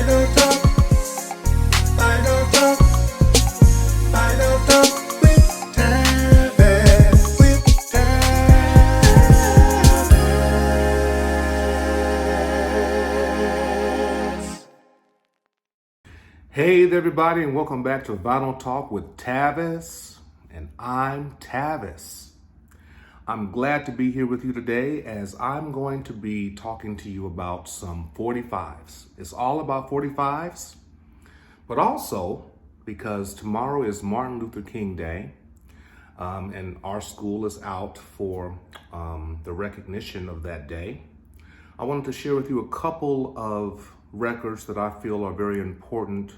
Final Talk, Final Talk, Final Talk with Tavis, Hey there, everybody, and welcome back to Vinyl Talk with Tavis, and I'm Tavis. I'm glad to be here with you today as I'm going to be talking to you about some 45s. It's all about 45s, but also because tomorrow is Martin Luther King Day, and our school is out for the recognition of that day. I wanted to share with you a couple of records that I feel are very important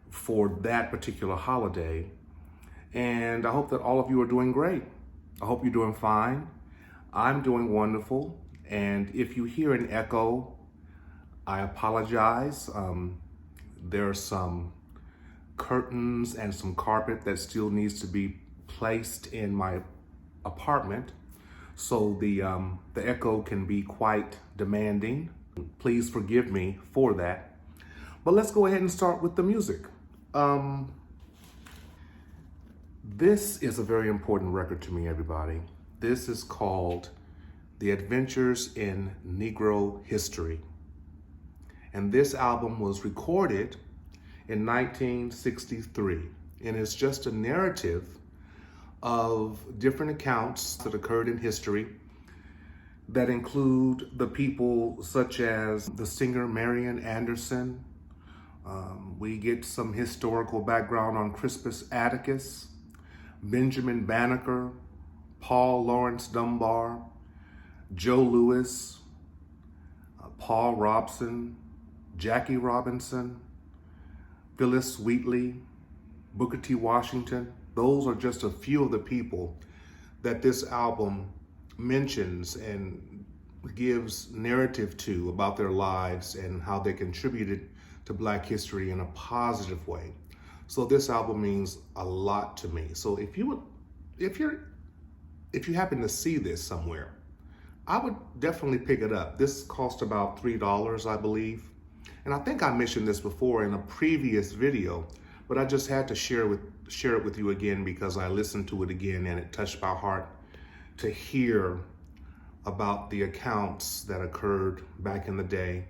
for that particular holiday. And I hope that all of you are doing great. I hope you're doing fine. I'm doing wonderful. And if you hear an echo, I apologize. There are some curtains and some carpet that still needs to be placed in my apartment. So the echo can be quite demanding. Please forgive me for that. But let's go ahead and start with the music. This is a very important record to me, everybody. This is called The Adventures in Negro History. And this album was recorded in 1963. And it's just a narrative of different accounts that occurred in history that include the people such as the singer Marian Anderson. We get some historical background on Crispus Attucks, Benjamin Banneker, Paul Laurence Dunbar, Joe Louis, Paul Robeson, Jackie Robinson, Phyllis Wheatley, Booker T. Washington. Those are just a few of the people that this album mentions and gives narrative to about their lives and how they contributed to Black history in a positive way. So this album means a lot to me. So if you happen to see this somewhere, I would definitely pick it up. This cost about $3, I believe. And I think I mentioned this before in a previous video, but I just had to share it with you again because I listened to it again and it touched my heart to hear about the accounts that occurred back in the day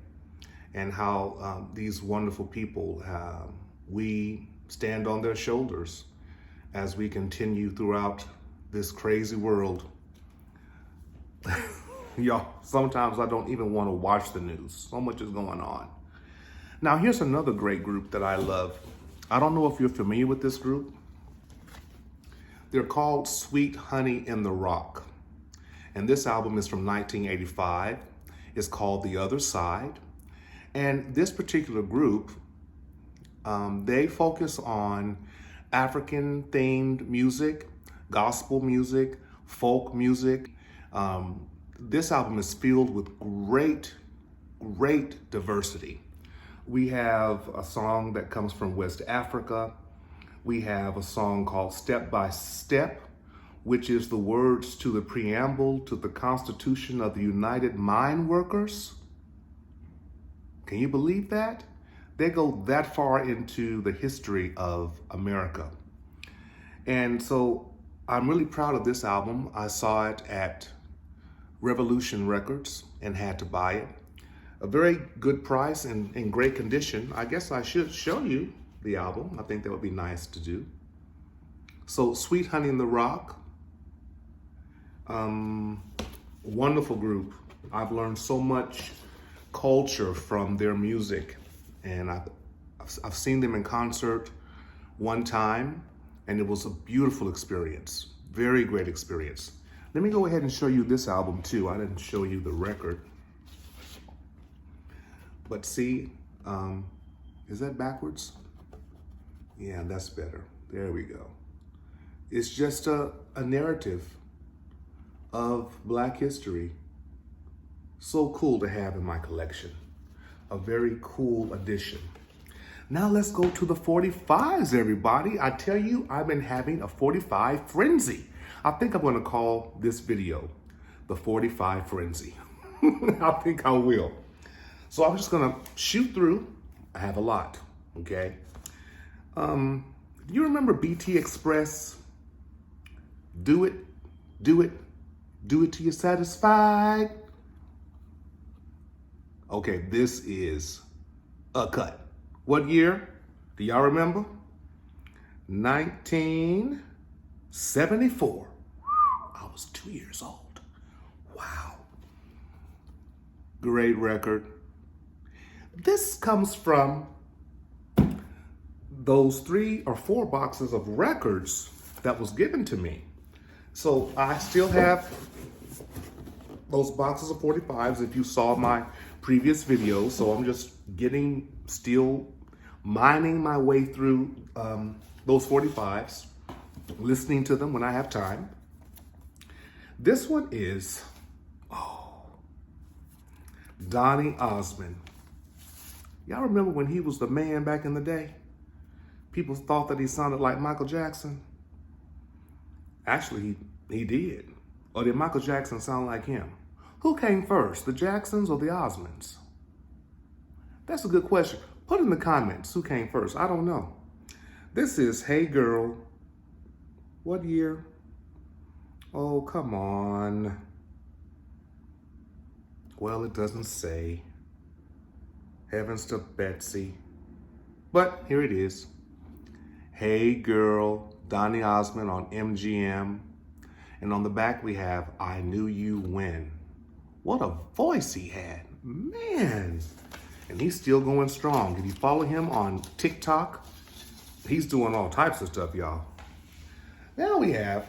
and how these wonderful people, we stand on their shoulders as we continue throughout this crazy world. Y'all, sometimes I don't even want to watch the news. So much is going on. Now, here's another great group that I love. I don't know if you're familiar with this group. They're called Sweet Honey in the Rock. And this album is from 1985. It's called The Other Side. And this particular group, they focus on African-themed music, gospel music, folk music. This album is filled with great diversity. We have a song that comes from West Africa. We have a song called Step by Step, which is the words to the preamble to the Constitution of the United Mine Workers. Can you believe that? They go that far into the history of America. And so I'm really proud of this album. I saw it at Revolution Records and had to buy it. A very good price and in great condition. I guess I should show you the album. I think that would be nice to do. So Sweet Honey in the Rock, wonderful group. I've learned so much culture from their music, and I've seen them in concert one time, and it was a beautiful experience. Very great experience. Let me go ahead and show you this album too. I didn't show you the record. But see, is that backwards? Yeah, that's better. There we go. It's just a narrative of Black history. So cool to have in my collection. A very cool addition. Now let's go to the 45s, everybody. I tell you, I've been having a 45 frenzy. I think I'm gonna call this video the 45 frenzy. I think I will. So I'm just gonna shoot through I have a lot, okay? Do you remember BT Express? Do it, do it, do it till you're satisfied. Okay, this is a cut. What year? Do y'all remember? 1974. I was 2 years old. Wow. Great record. This comes from those 3 or 4 boxes of records that was given to me. So I still have those boxes of 45s if you saw my previous videos. So I'm just still mining my way through those 45s, listening to them when I have time. This one is, Donny Osmond. Y'all remember when he was the man back in the day? People thought that he sounded like Michael Jackson. Actually, he did. Or did Michael Jackson sound like him? Who came first, the Jacksons or the Osmonds? That's a good question. Put in the comments who came first. I don't know. This is Hey Girl. What year? Oh, come on. Well, it doesn't say. Heavens to Betsy. But here it is. Hey Girl, Donny Osmond on MGM. And on the back we have I Knew You When. What a voice he had. Man. And he's still going strong. If you follow him on TikTok, he's doing all types of stuff, y'all. Now we have,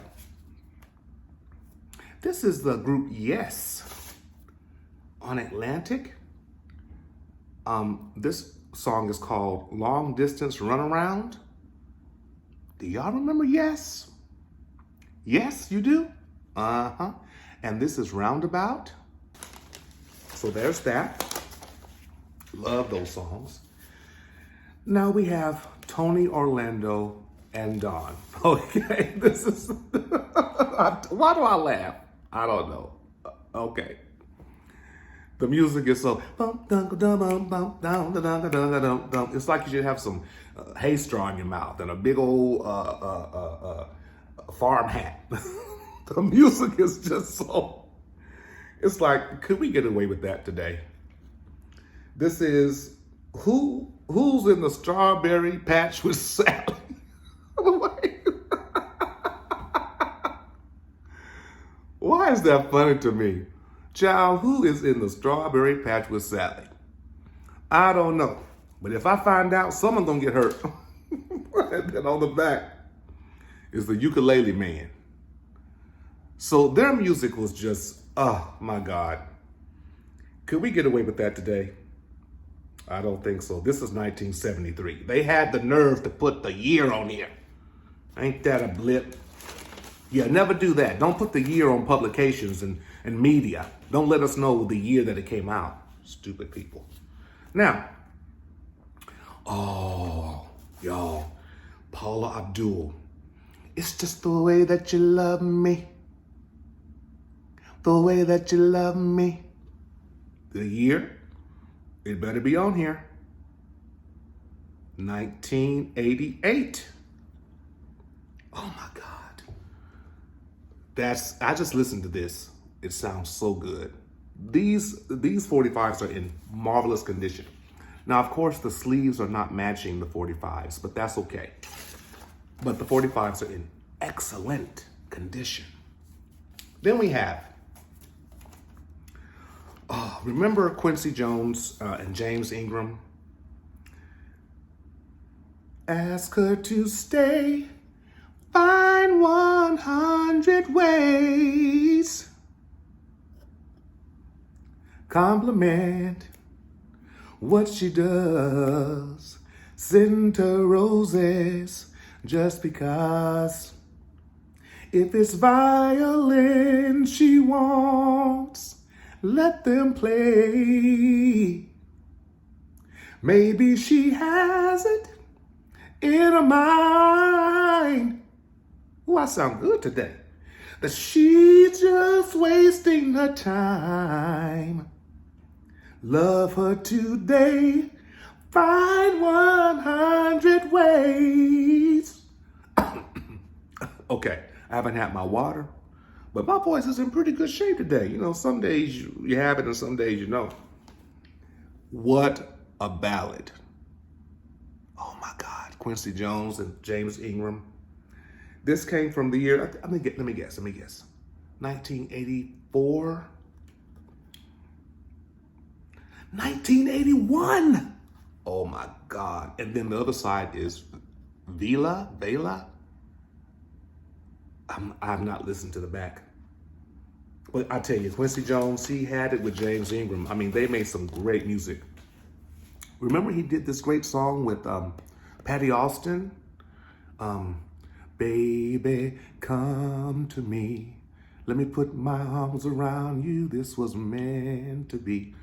this is the group Yes on Atlantic. This song is called Long Distance Runaround. Do y'all remember Yes? Yes, you do? Uh-huh. And this is Roundabout. So there's that. Love those songs. Now we have Tony Orlando and Dawn. Okay, this is, why do I laugh? I don't know. Okay. The music is so, it's like you should have some hay straw in your mouth and a big old farm hat. The music is just so, it's like, could we get away with that today? This is, who's in the strawberry patch with Sally? Why is that funny to me? Child, who is in the strawberry patch with Sally? I don't know. But if I find out, someone's gonna get hurt. And then on the back is the Ukulele Man. So their music was just, oh my God. Could we get away with that today? I don't think so. This is 1973. They had the nerve to put the year on here. Ain't that a blip? Yeah, never do that. Don't put the year on publications and media. Don't let us know the year that it came out. Stupid people. Now, oh, y'all, Paula Abdul. It's just the way that you love me. The way that you love me. The year, it better be on here. 1988. Oh my God. I just listened to this. It sounds so good. These 45s are in marvelous condition. Now, of course, the sleeves are not matching the 45s, but that's okay. But the 45s are in excellent condition. Then we have, remember Quincy Jones and James Ingram? Ask her to stay, find 100 ways. Compliment what she does. Send her roses just because. If it's violin she wants, let them play. Maybe she has it in her mind. Ooh, I sound good today. That she's just wasting her time. Love her today, Find 100 ways. Okay, I haven't had my water, but my voice is in pretty good shape today. You know, some days you have it and some days you don't. What a ballad. Oh my God, Quincy Jones and James Ingram. This came from the year, let me guess, 1984? 1981! Oh my God. And then the other side is Vela. I've not listened to the back. But I tell you, Quincy Jones, he had it with James Ingram. I mean, they made some great music. Remember he did this great song with Patty Austin? Baby, come to me. Let me put my arms around you. This was meant to be.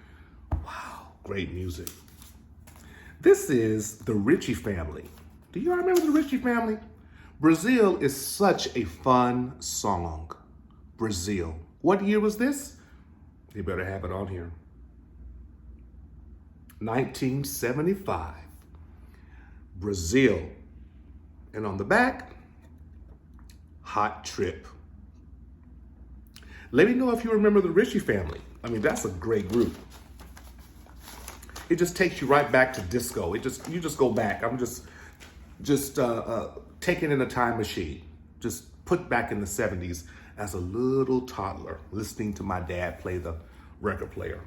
Wow, great music. This is the Ritchie Family. Do you remember the Ritchie Family? Brazil is such a fun song. Brazil. What year was this? You better have it on here. 1975. Brazil. And on the back, Hot Trip. Let me know if you remember the Ritchie Family. I mean, that's a great group. It just takes you right back to disco. You just go back. I'm just taken in a time machine. Just put back in the 70s as a little toddler, listening to my dad play the record player.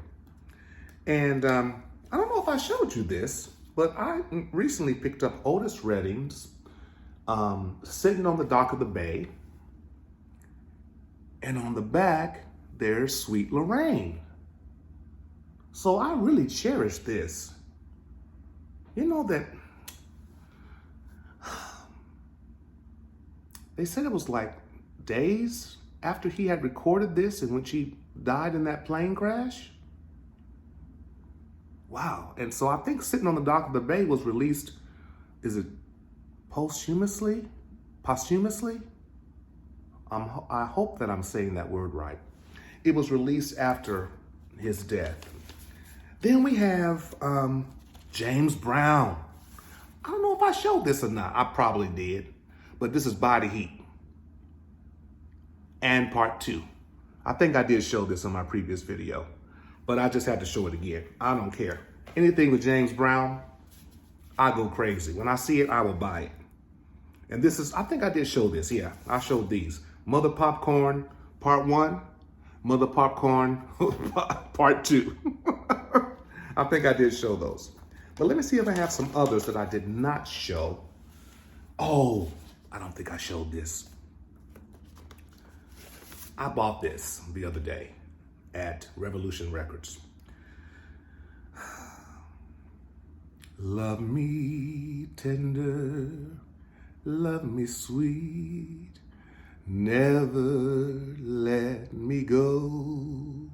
And I don't know if I showed you this, but I recently picked up Otis Redding's Sitting on the Dock of the Bay. And on the back, there's Sweet Lorraine. So I really cherish this. You know that they said it was like days after he had recorded this and when she died in that plane crash. Wow. And so I think Sitting on the Dock of the Bay was released, is it posthumously? I hope that I'm saying that word right. It was released after his death. Then we have James Brown. I don't know if I showed this or not. I probably did. But this is Body Heat. And part 2. I think I did show this in my previous video. But I just had to show it again. I don't care. Anything with James Brown, I go crazy. When I see it, I will buy it. And this is, I think I did show this. Yeah, I showed these. Mother Popcorn, part 1. Mother Popcorn, part 2. I think I did show those. But let me see if I have some others that I did not show. Oh, I don't think I showed this. I bought this the other day at Revolution Records. Love me tender, love me sweet, never let me go.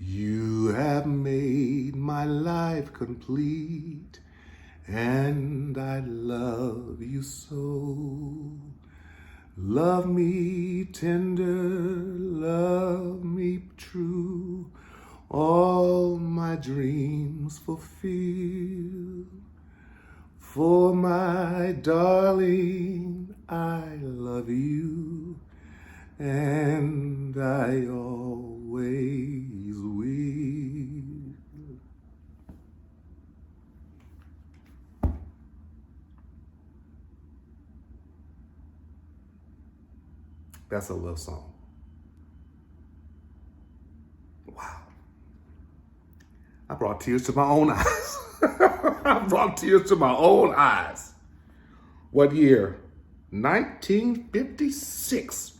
You have made my life complete, and I love you so. Love me tender, love me true, all my dreams fulfill. For my darling, I love you, and I always will. That's a love song. Wow. I brought tears to my own eyes. I brought tears to my own eyes. What year? 1956.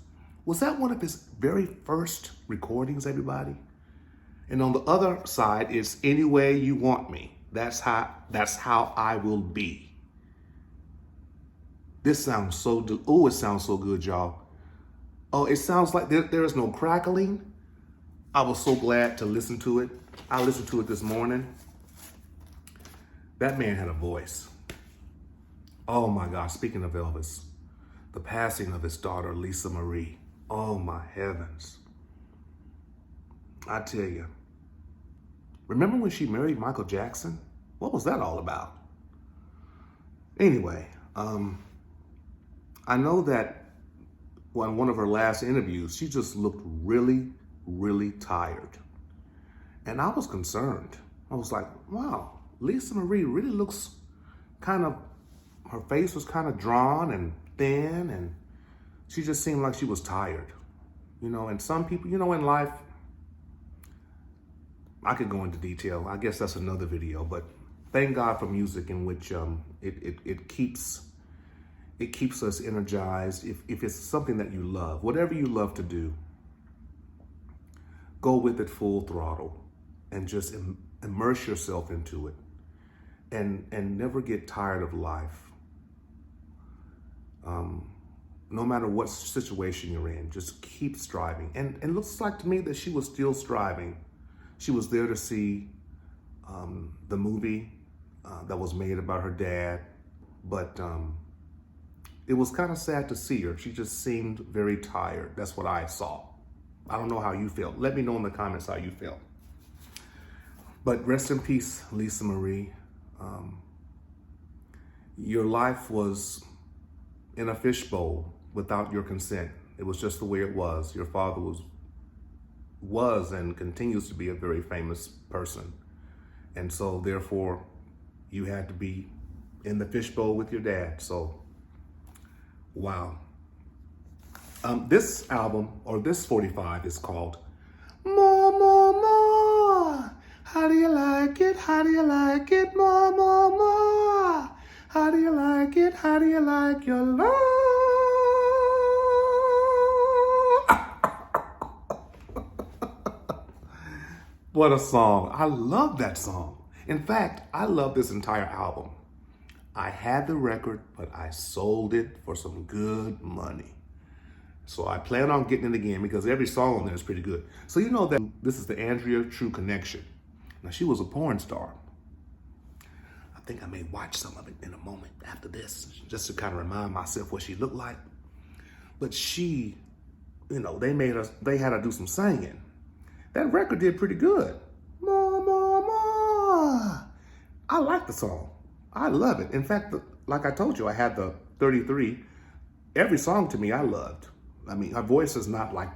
Was that one of his very first recordings, everybody? And on the other side is Any Way You Want Me. That's how I will be. This sounds so, it sounds so good, y'all. Oh, it sounds like there is no crackling. I was so glad to listen to it. I listened to it this morning. That man had a voice. Oh my gosh, speaking of Elvis, the passing of his daughter, Lisa Marie. Oh my heavens. I tell you, remember when she married Michael Jackson? What was that all about? Anyway, I know that on one of her last interviews, she just looked really, really tired. And I was concerned. I was like, wow, Lisa Marie really looks her face was kind of drawn and thin, and she just seemed like she was tired. And some people, in life, I could go into detail. I guess that's another video, but thank God for music in which it keeps us energized. If it's something that you love, whatever you love to do, go with it full throttle and just immerse yourself into it, and never get tired of life. No matter what situation you're in, just keep striving. And it looks like to me that she was still striving. She was there to see the movie that was made about her dad, but it was kind of sad to see her. She just seemed very tired. That's what I saw. I don't know how you felt. Let me know in the comments how you felt. But rest in peace, Lisa Marie. Your life was in a fishbowl without your consent. It was just the way it was. Your father was and continues to be a very famous person. And so therefore you had to be in the fishbowl with your dad. So, wow. This album, or this 45, is called More, More, More. How do you like it? How do you like it? More, more, more. How do you like it? How do you like your love? What a song. I love that song. In fact, I love this entire album. I had the record, but I sold it for some good money. So I plan on getting it again because every song on there is pretty good. So you know that this is the Andrea True Connection. Now, she was a porn star. I think I may watch some of it in a moment after this, just to kind of remind myself what she looked like. But she, they had her do some singing. That record did pretty good. More, more, more. I like the song. I love it. In fact, like I told you, I had the 33. Every song to me I loved. I mean, her voice is not like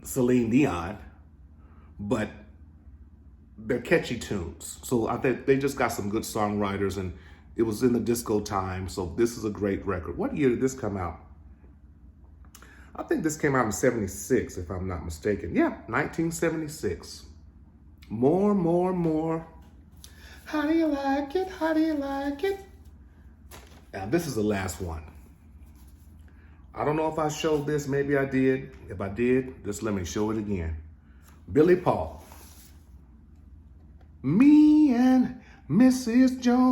Celine Dion, but they're catchy tunes. So I think they just got some good songwriters, and it was in the disco time. So this is a great record. What year did this come out? I think this came out in 76, if I'm not mistaken. Yeah, 1976. More, more, more. How do you like it? How do you like it? Now, this is the last one. I don't know if I showed this. Maybe I did. If I did, just let me show it again. Billy Paul. Me and Mrs. Jones,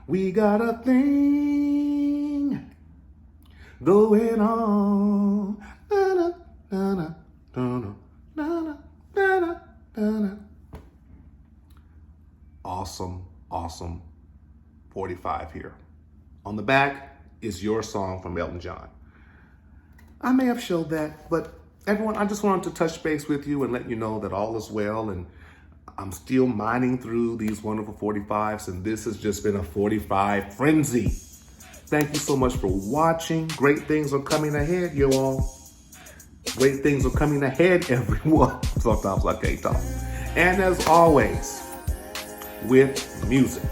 we got a thing going on. Na, na, na, na, na, na, na, na. Awesome, awesome 45 here. On the back is Your Song from Elton John. I may have showed that, but everyone, I just wanted to touch base with you and let you know that all is well, and I'm still mining through these wonderful 45s, and this has just been a 45 frenzy. Thank you so much for watching. Great things are coming ahead, you all. Great things are coming ahead, everyone. Sometimes I can't talk. And as always, with music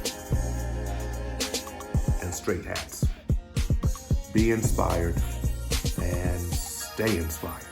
and straight hats, be inspired and stay inspired.